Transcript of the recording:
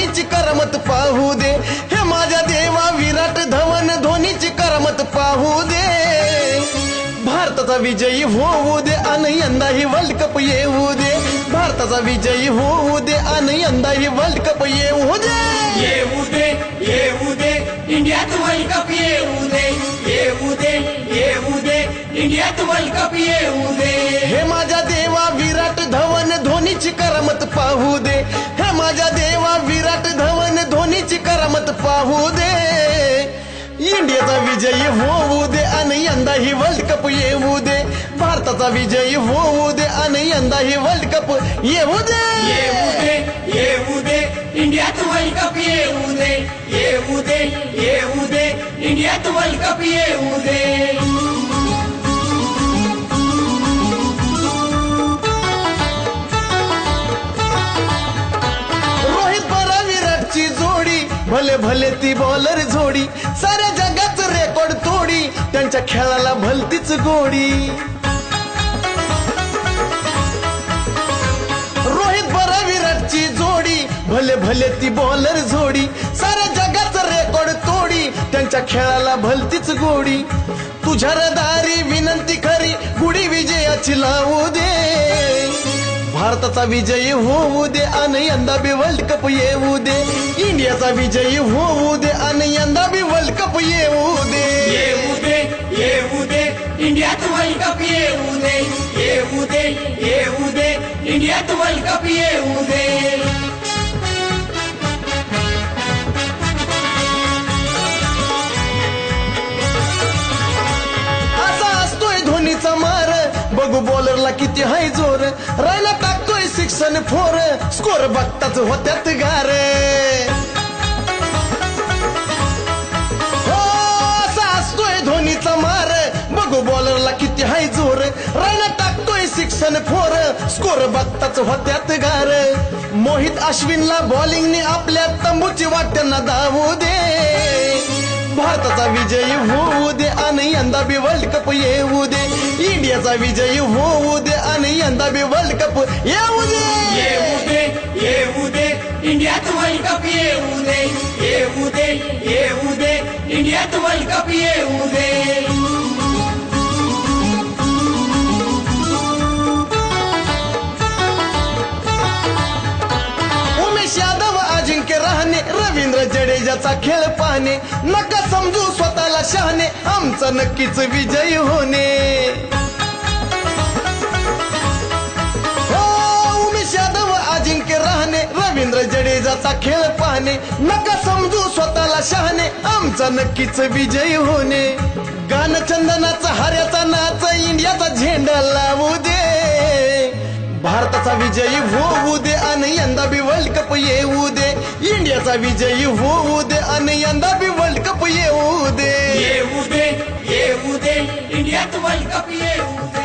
धोनीची करमत पाहू दे, हे माझ्या देवा विराट धवन धोनीची करमत पाहू दे। भारताचा विजयी होऊ दे आणि यंदाही वर्ल्ड कप येऊ दे, भारताचा विजयी होऊ दे आणि यंदाही वर्ल्ड कप येऊ दे। येऊ दे येऊ दे इंडियात वर्ल्ड कप येऊ दे, येऊ दे येऊ दे इंडियात वर्ल्ड कप येऊ दे। हे माझ्या देवा विराट धवन धोनीची करमत पाहू दे, हे माझ्या देवा विराट धवन धोनीची करमत पाहू दे। इंडियाचा विजयी होऊ दे आणि यंदाही वर्ल्ड कप येऊ दे, भारताचा विजयी होऊ दे आणि यंदाही वर्ल्ड कप येऊ दे। येऊ दे येऊ दे इंडियात वर्ल्ड कप येऊ दे, येऊ दे येऊ दे इंडियात वर्ल्ड कप येऊ दे। भले भले ती बॉलर जोडी, साऱ्या जगाचं रेकॉर्ड तोडी, त्यांच्या खेळाला भलतीच गोडी। रोहित बरा विराटची जोडी, भले भले ती बॉलर जोडी, साऱ्या जगाचं रेकॉर्ड तोडी, त्यांच्या खेळाला भलतीच गोडी। तुझ्या रदारी विनंती खरी, गुढी विजयाची लावू दे, भारताचा विजयी होऊ दे आणि यंदा बी वर्ल्ड कप येऊ दे, इंडियाचा विजयी होऊ दे आणि यंदा बी वर्ल्ड कप येऊ दे। येऊ दे येऊ दे इंडियात वर्ल्ड कप येऊ दे, येऊ दे येऊ दे इंडियात वर्ल्ड कप येऊ दे। धोनीचा मार बघू बॉलरला किती हाय जोर, रायला टाकतोय 6 आणि 4, स्कोर बघताच होत्यात गार। हो असा असतोय धोनीचा मार, बघू बॉलरला किती हाय जोर, रायला टाकतोय 6 आणि 4, स्कोर बघताच होत्यात गार। मोहित अश्विनला बॉलिंगने आपल्या तंबूची वाट त्यांना धावू दे, भारताचा विजयी होऊ दे आणि यंदा बी वर्ल्ड कप येऊ दे, इंडियाचा विजयी होऊ दे आणि यंदा बी वर्ल्ड कप येऊ दे। येऊ दे येऊ दे इंडियात वर्ल्ड कप येऊ दे, येऊ दे येऊ दे इंडियात वर्ल्ड कप येऊ दे। उमेश यादव अजिंक्य रहाणे, रवींद्र जडेजाचा खेळ पाहणे, नका समजू स्वतःला शहाणे, आमचा नक्कीच विजय होणे। हो उमेश यादव अजिंक्य रहाणे, रवींद्र जडेजाचा खेळ पाहणे, नका समजू स्वतःला शहाणे, आमचा नक्कीच विजय होणे। गानचंदनाचा हऱ्याचा नाच, इंडियाचा झेंडा लावू दे, भारताचा विजयी होऊ दे आणि यंदा बी वर्ल्ड कप येऊ दे, इंडियाचा विजयी होऊ दे आणि यंदा बी वर्ल्ड कप येऊ दे। येऊ दे येऊ दे इंडियात वर्ल्ड कप येऊ दे।